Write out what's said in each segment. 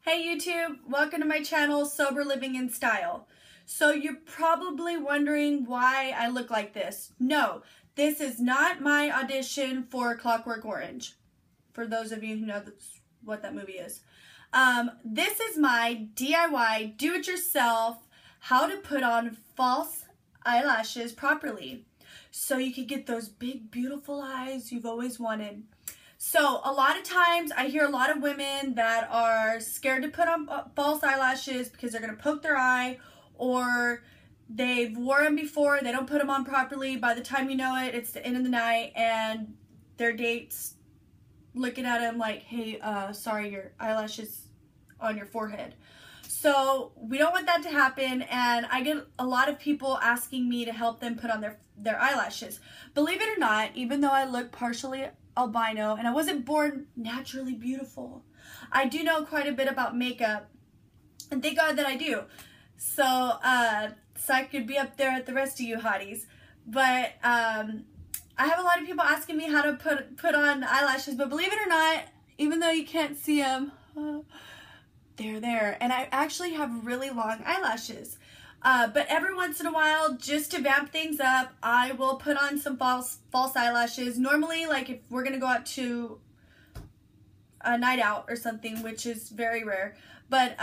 Hey YouTube, welcome to my channel, Sober Living in Style. So you're probably wondering why I look like this. No, this is not my audition for Clockwork Orange. For those of you who know what that movie is. This is my DIY, do-it-yourself, how to put on false eyelashes properly. So you can get those big, beautiful eyes you've always wanted. So a lot of times I hear a lot of women that are scared to put on false eyelashes because they're going to poke their eye, or they've worn them before, they don't put them on properly. By the time you know it, it's the end of the night and their date's looking at them like, hey, sorry, your eyelashes on your forehead. So we don't want that to happen, and I get a lot of people asking me to help them put on their eyelashes. Believe it or not, even though I look partially albino and I wasn't born naturally beautiful, I do know quite a bit about makeup, and thank God that I do. So I could be up there at the rest of you hotties. But I have a lot of people asking me how to put on eyelashes, but believe it or not, even though you can't see them, they're there. And I actually have really long eyelashes. But every once in a while, just to vamp things up, I will put on some false eyelashes. Normally, like if we're going to go out to a night out or something, which is very rare. But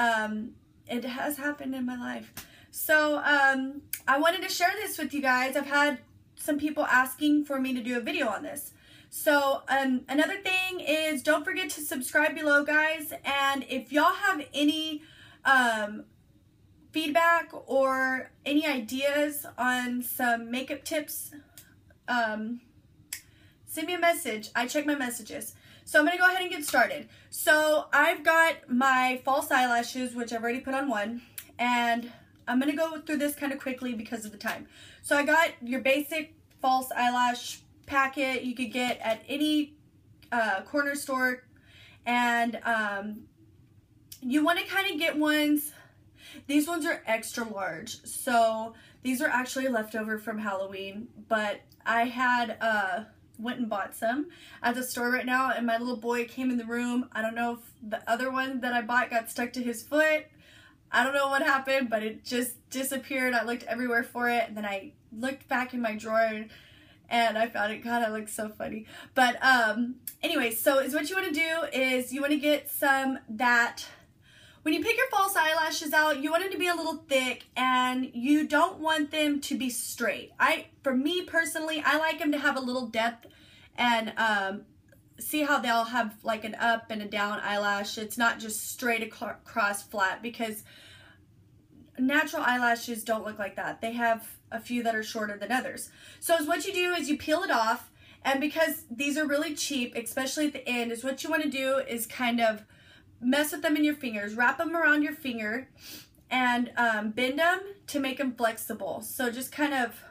it has happened in my life. So I wanted to share this with you guys. I've had some people asking for me to do a video on this. So another thing is, don't forget to subscribe below, guys. And if y'all have any feedback or any ideas on some makeup tips, send me a message. I check my messages. So I'm going to go ahead and get started. So I've got my false eyelashes, which I've already put on one, and I'm going to go through this kind of quickly because of the time. So I got your basic false eyelash packet you could get at any corner store, and you want to kind of get ones. These ones are extra large, so these are actually leftover from Halloween, but I had went and bought some at the store right now, and my little boy came in the room. I don't know if the other one that I bought got stuck to his foot. I don't know what happened, but it just disappeared. I looked everywhere for it, and then I looked back in my drawer and I found it. God, I look so funny. But anyway, so is what you want to do is you want to get some that, when you pick your false eyelashes out, you want them to be a little thick, and you don't want them to be straight. For me personally, I like them to have a little depth, and see how they'll have like an up and a down eyelash. It's not just straight across flat, because natural eyelashes don't look like that. They have a few that are shorter than others. So what you do is you peel it off, and because these are really cheap, especially at the end, is what you want to do is kind of mess with them in your fingers, wrap them around your finger, and bend them to make them flexible. So just kind of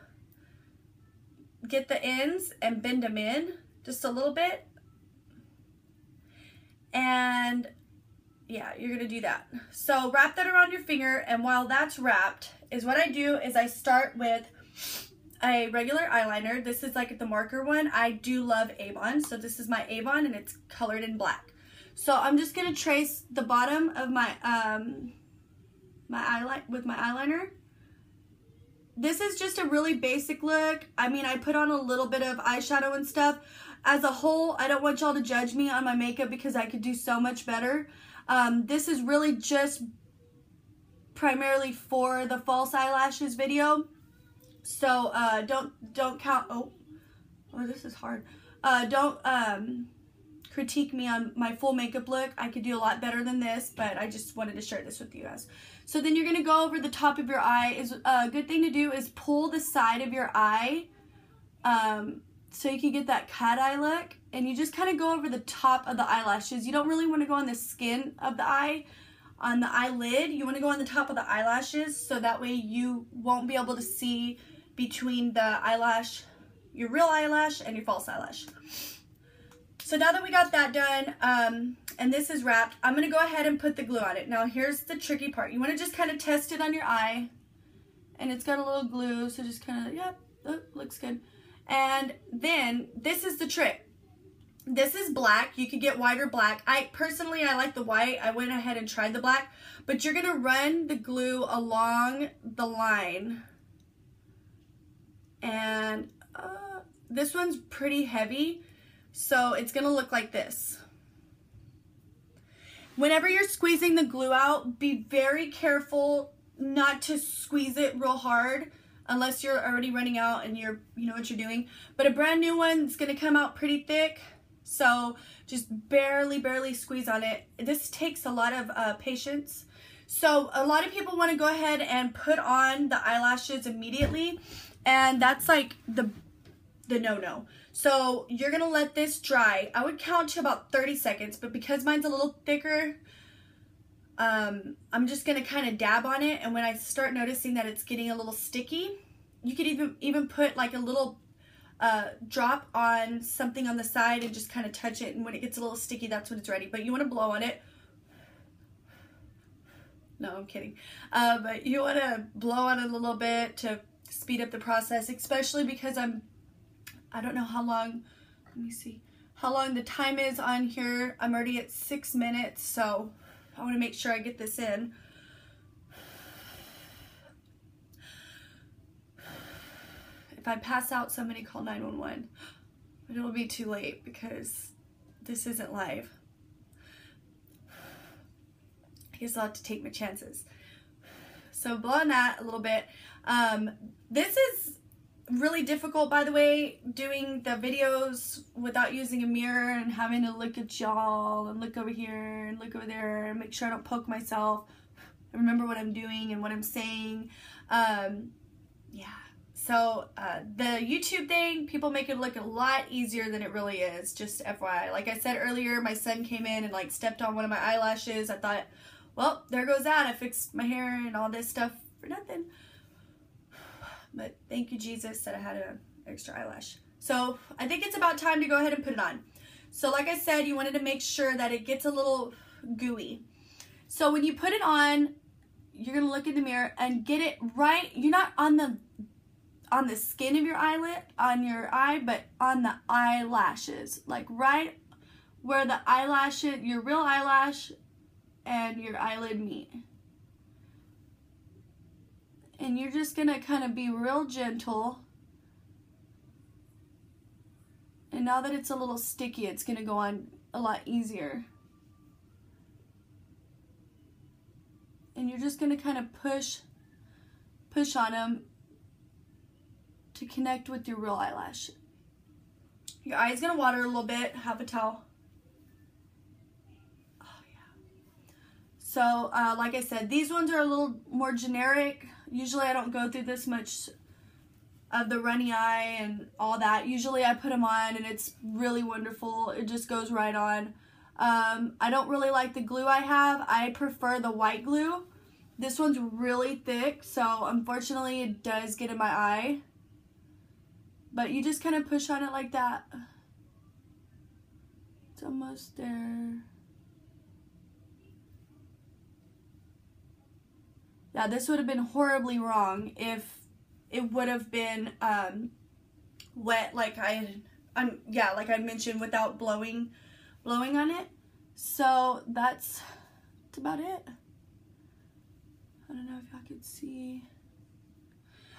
get the ends and bend them in just a little bit. And yeah, you're gonna do that. So wrap that around your finger, and while that's wrapped, is what I do is I start with a regular eyeliner. This is like the marker one. I do love Avon, so this is my Avon, and it's colored in black. So I'm just gonna trace the bottom of my with my eyeliner. This is just a really basic look. I mean, I put on a little bit of eyeshadow and stuff. As a whole, I don't want y'all to judge me on my makeup because I could do so much better. This is really just primarily for the false eyelashes video. So don't count. Oh, this is hard. Don't critique me on my full makeup look. I could do a lot better than this, but I just wanted to share this with you guys. So then you're gonna go over the top of your eye. Is a good thing to do is pull the side of your eye, so you can get that cat eye look, and you just kind of go over the top of the eyelashes. You don't really want to go on the skin of the eye, on the eyelid. You want to go on the top of the eyelashes, so that way you won't be able to see between the eyelash, your real eyelash, and your false eyelash. So now that we got that done, and this is wrapped, I'm going to go ahead and put the glue on it. Now here's the tricky part. You want to just kind of test it on your eye, and it's got a little glue, so just kind of, yep, oh, looks good. And then this is the trick. This is black. You could get white or black. Personally, I like the white. I went ahead and tried the black. But you're going to run the glue along the line. And this one's pretty heavy. So it's going to look like this. Whenever you're squeezing the glue out, be very careful not to squeeze it real hard unless you're already running out and you know what you're doing. But a brand new one is going to come out pretty thick. So just barely squeeze on it. This takes a lot of patience. So a lot of people want to go ahead and put on the eyelashes immediately. And that's like the no-no. So you're going to let this dry. I would count to about 30 seconds. But because mine's a little thicker, I'm just going to kind of dab on it. And when I start noticing that it's getting a little sticky, you could even put like a little drop on something on the side and just kind of touch it, and when it gets a little sticky, that's when it's ready. But you want to blow on it. No, I'm kidding. But you want to blow on it a little bit to speed up the process, especially because I don't know how long, let me see, how long the time is on here. I'm already at 6 minutes, so I want to make sure I get this in. If I pass out, somebody call 911. But it'll be too late because this isn't live. I guess I'll have to take my chances. So blow on that a little bit. This is really difficult, by the way, doing the videos without using a mirror and having to look at y'all and look over here and look over there and make sure I don't poke myself. I remember what I'm doing and what I'm saying. Yeah. So the YouTube thing, people make it look a lot easier than it really is, just FYI. Like I said earlier, my son came in and like stepped on one of my eyelashes. I thought, well, there goes that. I fixed my hair and all this stuff for nothing. But thank you, Jesus, that I had an extra eyelash. So I think it's about time to go ahead and put it on. So like I said, you wanted to make sure that it gets a little gooey. So when you put it on, you're going to look in the mirror and get it right. You're not on the skin of your eyelid, on your eye, but on the eyelashes. Like right where the eyelash, your real eyelash and your eyelid meet. And you're just going to kind of be real gentle. And now that it's a little sticky, it's going to go on a lot easier. And you're just going to kind of push on them to connect with your real eyelash. Your eye's going to water a little bit. Have a towel. Oh, yeah. So, like I said, these ones are a little more generic. Usually I don't go through this much of the runny eye and all that. Usually I put them on and it's really wonderful. It just goes right on. I don't really like the glue I have. I prefer the white glue. This one's really thick, so unfortunately it does get in my eye. But you just kind of push on it like that. It's almost there. Yeah, this would have been horribly wrong if it would have been wet like I mentioned, without blowing on it. So that's about it. I don't know if y'all could see.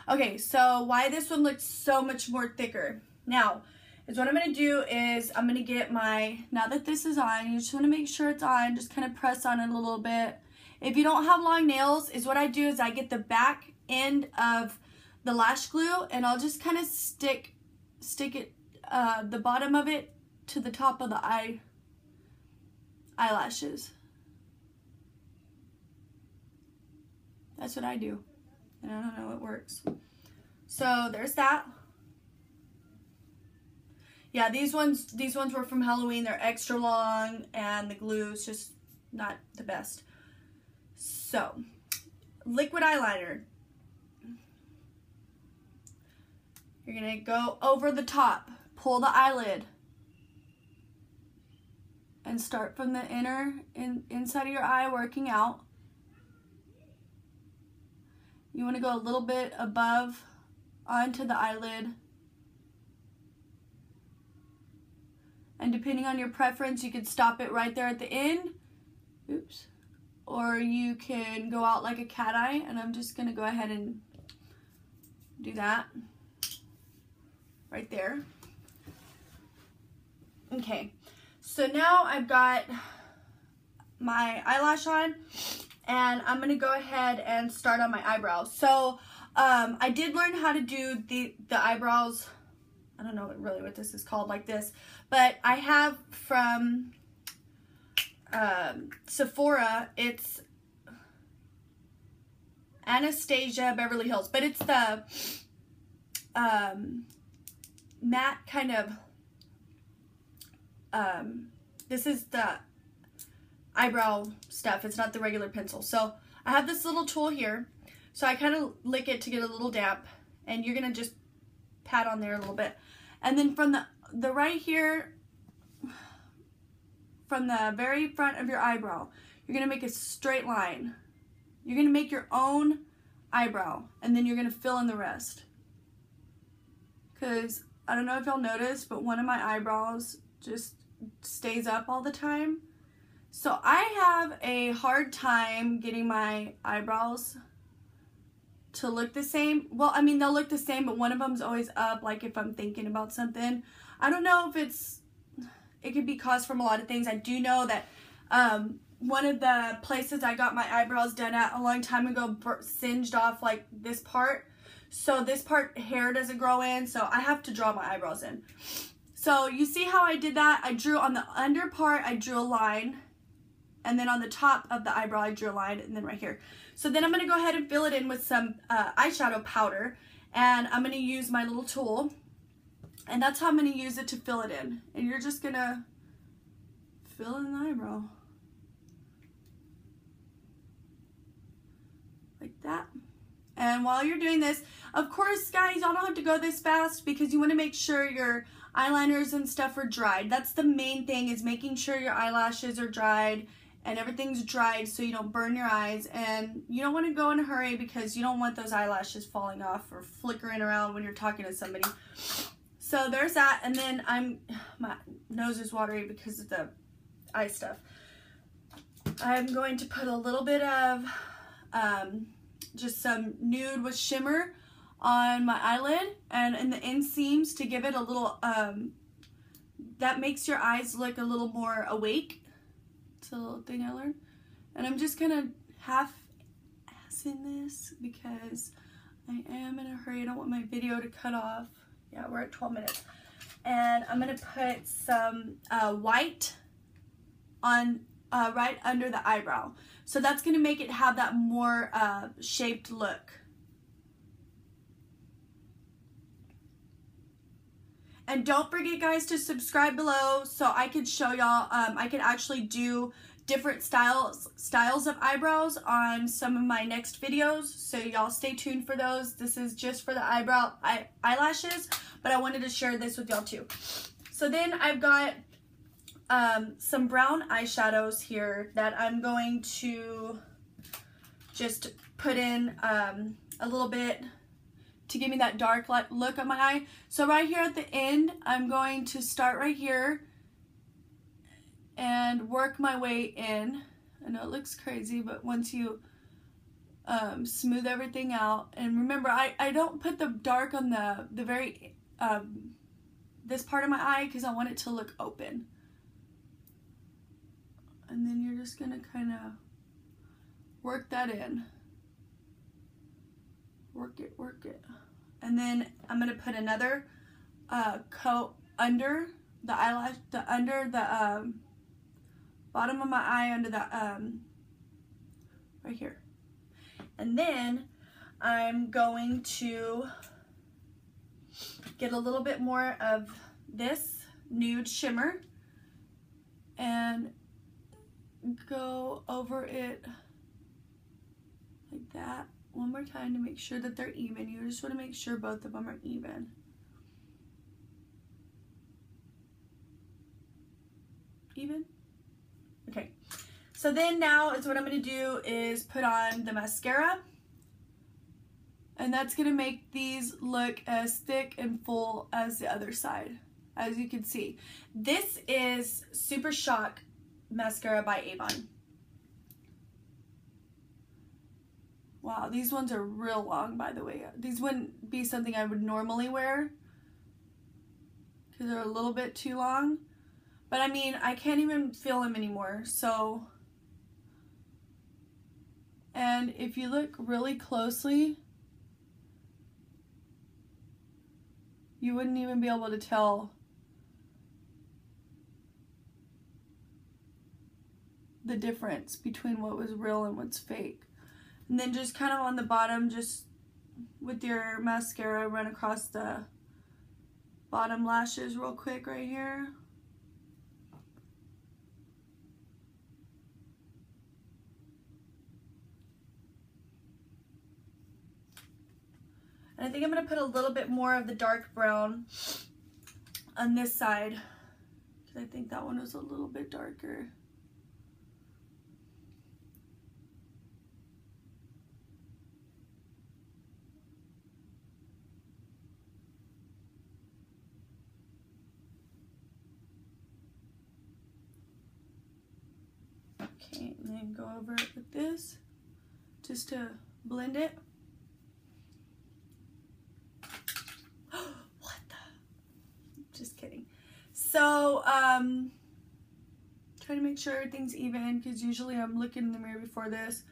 Okay, so why this one looks so much more thicker. Now, is what I'm going to do is I'm going to get my, now that this is on, you just want to make sure it's on, just kind of press on it a little bit. If you don't have long nails, is what I do is I get the back end of the lash glue and I'll just kind of stick it, the bottom of it to the top of the eyelashes. That's what I do. And I don't know, it works. So there's that. Yeah, these ones were from Halloween. They're extra long and the glue is just not the best. So, liquid eyeliner. You're gonna go over the top, pull the eyelid, and start from the inside of your eye working out. You want to go a little bit above onto the eyelid. And depending on your preference, you could stop it right there at the end. Oops. Or you can go out like a cat eye, and I'm just gonna go ahead and do that right there. Okay, so now I've got my eyelash on, and I'm gonna go ahead and start on my eyebrows. So I did learn how to do the eyebrows. I don't know really what this is called, like this, but I have from Sephora. It's Anastasia Beverly Hills, but it's the matte kind of this is the eyebrow stuff. It's not the regular pencil. So I have this little tool here, so I kind of lick it to get a little damp, and you're gonna just pat on there a little bit, and then from the right here, from the very front of your eyebrow, you're gonna make a straight line. You're gonna make your own eyebrow, and then you're gonna fill in the rest. Because I don't know if y'all noticed, but one of my eyebrows just stays up all the time. So I have a hard time getting my eyebrows to look the same. Well, I mean, they'll look the same, but one of them's always up, like if I'm thinking about something. I don't know if it could be caused from a lot of things. I do know that one of the places I got my eyebrows done at a long time ago singed off like this part. So this part hair doesn't grow in, so I have to draw my eyebrows in. So you see how I did that? I drew on the under part, I drew a line, and then on the top of the eyebrow I drew a line, and then right here. So then I'm going to go ahead and fill it in with some eyeshadow powder, and I'm going to use my little tool, and that's how I'm going to use it to fill it in. And you're just going to fill in the eyebrow like that. And while you're doing this, of course, guys, y'all don't have to go this fast because you want to make sure your eyeliners and stuff are dried. That's the main thing, is making sure your eyelashes are dried and everything's dried so you don't burn your eyes. And you don't want to go in a hurry because you don't want those eyelashes falling off or flickering around when you're talking to somebody. So there's that. And then my nose is watery because of the eye stuff. I'm going to put a little bit of just some nude with shimmer on my eyelid and in the inseams to give it a little, that makes your eyes look a little more awake. It's a little thing I learned. And I'm just kind of half-assing this because I am in a hurry. I don't want my video to cut off. Yeah, we're at 12 minutes. And I'm going to put some white on right under the eyebrow. So that's going to make it have that more shaped look. And don't forget, guys, to subscribe below so I could show y'all, I could actually do different styles of eyebrows on some of my next videos. So y'all stay tuned for those. This is just for the eyelashes, but I wanted to share this with y'all too. So then I've got some brown eyeshadows here that I'm going to just put in a little bit to give me that dark look on my eye. So right here at the end, I'm going to start right here and work my way in. I know it looks crazy, but once you smooth everything out, and remember, I don't put the dark on the very, this part of my eye because I want it to look open. And then you're just gonna kind of work that in. Work it. And then I'm gonna put another coat under the eyelash, under the bottom of my eye, under the right here. And then I'm going to get a little bit more of this nude shimmer and go over it like that one more time to make sure that they're even. You just want to make sure both of them are even. Even? Okay. So then now is what I'm going to do is put on the mascara. And that's going to make these look as thick and full as the other side. as you can see. This is Super Shock mascara by Avon. Wow, these ones are real long, by the way. These wouldn't be something I would normally wear because they're a little bit too long. But I mean, I can't even feel them anymore, so. And if you look really closely, you wouldn't even be able to tell the difference between what was real and what's fake. And then just kind of on the bottom, just with your mascara, run across the bottom lashes real quick right here. And I think I'm going to put a little bit more of the dark brown on this side, because I think that one was a little bit darker. Okay, and then go over it with this just to blend it. What the? Just kidding. So, try to make sure everything's even, because usually I'm looking in the mirror before this.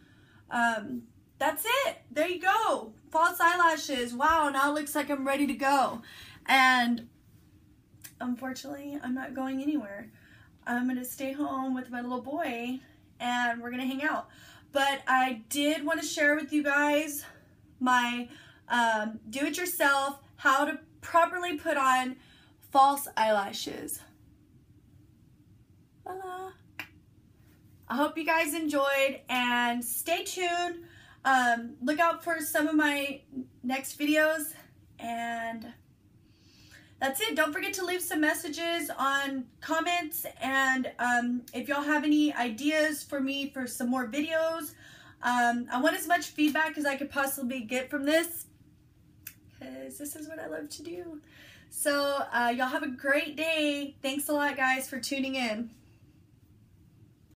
That's it. There you go. False eyelashes. Wow, now it looks like I'm ready to go. And unfortunately, I'm not going anywhere. I'm going to stay home with my little boy and we're going to hang out. But I did want to share with you guys my do-it-yourself, how to properly put on false eyelashes. Voila. I hope you guys enjoyed, and stay tuned. Look out for some of my next videos, and that's it. Don't forget to leave some messages on comments, and if y'all have any ideas for me for some more videos, I want as much feedback as I could possibly get from this, because this is what I love to do. So y'all have a great day. Thanks a lot, guys, for tuning in.